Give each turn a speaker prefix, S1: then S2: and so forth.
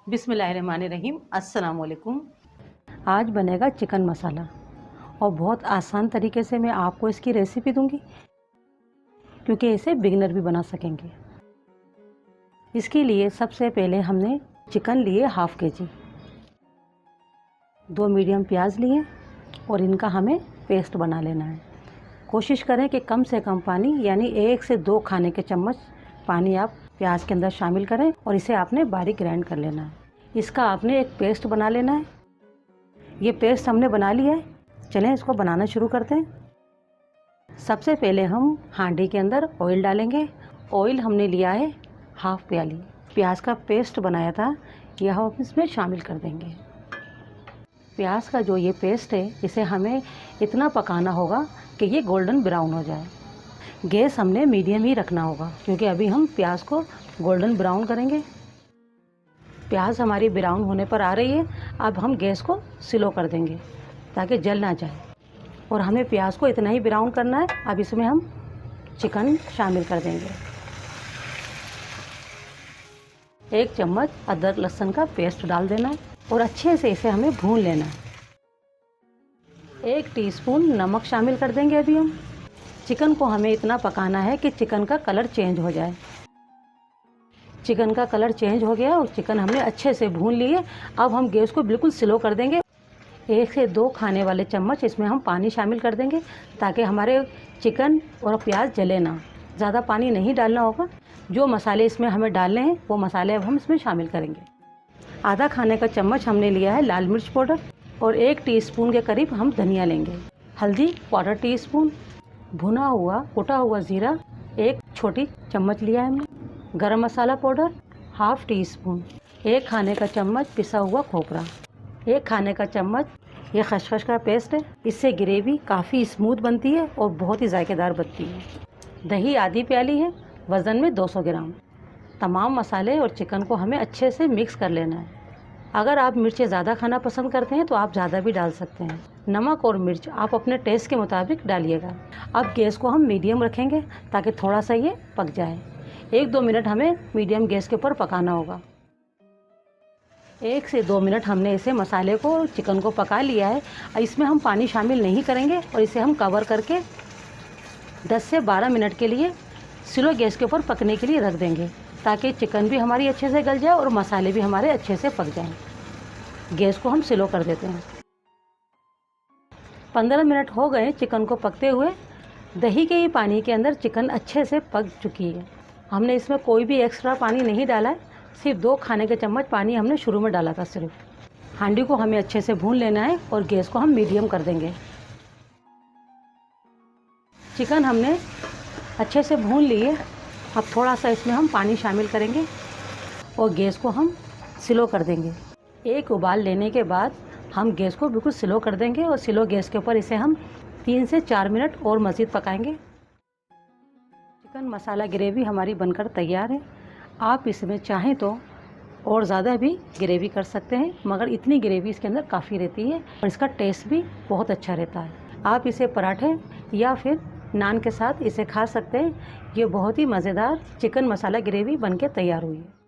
S1: बिस्मिल्लाहिर्रहमानिर्रहीम। अस्सलाम वालेकुम। आज बनेगा चिकन मसाला और बहुत आसान तरीके से मैं आपको इसकी रेसिपी दूंगी, क्योंकि इसे बिगिनर भी बना सकेंगे। इसके लिए सबसे पहले हमने चिकन लिए हाफ़ केजी, 2 मीडियम प्याज लिए और इनका हमें पेस्ट बना लेना है। कोशिश करें कि कम से कम पानी यानी 1 से 2 खाने के चम्मच पानी आप प्याज के अंदर शामिल करें और इसे आपने बारीक ग्राइंड कर लेना है। इसका आपने एक पेस्ट बना लेना है। ये पेस्ट हमने बना लिया है। चलें इसको बनाना शुरू करते हैं। सबसे पहले हम हांडी के अंदर ऑयल डालेंगे। ऑयल हमने लिया है हाफ़ प्याली। प्याज का पेस्ट बनाया था यह हम इसमें शामिल कर देंगे। प्याज का जो ये पेस्ट है इसे हमें इतना पकाना होगा कि ये गोल्डन ब्राउन हो जाए। गैस हमने मीडियम ही रखना होगा, क्योंकि अभी हम प्याज को गोल्डन ब्राउन करेंगे। प्याज हमारी ब्राउन होने पर आ रही है। अब हम गैस को स्लो कर देंगे ताकि जल ना जाए, और हमें प्याज को इतना ही ब्राउन करना है। अब इसमें हम चिकन शामिल कर देंगे। 1 चम्मच अदरक लहसुन का पेस्ट डाल देना है और अच्छे से इसे हमें भून लेना है। 1 टीस्पून नमक शामिल कर देंगे। अभी हम चिकन को हमें इतना पकाना है कि चिकन का कलर चेंज हो जाए। चिकन का कलर चेंज हो गया और चिकन हमने अच्छे से भून लिए। अब हम गैस को बिल्कुल स्लो कर देंगे। 1 से 2 खाने वाले चम्मच इसमें हम पानी शामिल कर देंगे, ताकि हमारे चिकन और प्याज जले ना। ज़्यादा पानी नहीं डालना होगा। जो मसाले इसमें हमें डालने हैं वो मसाले अब हम इसमें शामिल करेंगे। आधा खाने का चम्मच हमने लिया है लाल मिर्च पाउडर और 1 टीस्पून के करीब हम धनिया लेंगे। हल्दी 1/4 टीस्पून, भुना हुआ कुटा हुआ ज़ीरा 1 छोटी चम्मच लिया है हमने। गरम मसाला पाउडर हाफ़ टीस्पून, 1 खाने का चम्मच पिसा हुआ खोपरा, 1 खाने का चम्मच ये खसखस का पेस्ट है। इससे ग्रेवी काफ़ी स्मूथ बनती है और बहुत ही जायकेदार बनती है। दही आधी प्याली है, वज़न में 200 ग्राम। तमाम मसाले और चिकन को हमें अच्छे से मिक्स कर लेना है। अगर आप मिर्चें ज़्यादा खाना पसंद करते हैं तो आप ज़्यादा भी डाल सकते हैं। नमक और मिर्च आप अपने टेस्ट के मुताबिक डालिएगा। अब गैस को हम मीडियम रखेंगे ताकि थोड़ा सा ये पक जाए। 1-2 मिनट हमें मीडियम गैस के ऊपर पकाना होगा। 1 से 2 मिनट हमने इसे मसाले को चिकन को पका लिया है। इसमें हम पानी शामिल नहीं करेंगे और इसे हम कवर करके 10 से 12 मिनट के लिए स्लो गैस के ऊपर पकने के लिए रख देंगे, ताकि चिकन भी हमारी अच्छे से गल जाए और मसाले भी हमारे अच्छे से पक जाएं। गैस को हम स्लो कर देते हैं। 15 मिनट हो गए चिकन को पकते हुए। दही के ही पानी के अंदर चिकन अच्छे से पक चुकी है। हमने इसमें कोई भी एक्स्ट्रा पानी नहीं डाला है। सिर्फ 2 खाने के चम्मच पानी हमने शुरू में डाला था सिर्फ। हांडी को हमें अच्छे से भून लेना है और गैस को हम मीडियम कर देंगे। चिकन हमने अच्छे से भून लिए। अब थोड़ा सा इसमें हम पानी शामिल करेंगे और गैस को हम स्लो कर देंगे। 1 उबाल लेने के बाद हम गैस को बिल्कुल स्लो कर देंगे और स्लो गैस के ऊपर इसे हम 3 से 4 मिनट और मज़ीद पकाएंगे। चिकन मसाला ग्रेवी हमारी बनकर तैयार है। आप इसमें चाहें तो और ज़्यादा भी ग्रेवी कर सकते हैं, मगर इतनी ग्रेवी इसके अंदर काफ़ी रहती है और इसका टेस्ट भी बहुत अच्छा रहता है। आप इसे पराठे या फिर नान के साथ इसे खा सकते हैं। ये बहुत ही मज़ेदार चिकन मसाला ग्रेवी बनके तैयार हुई है।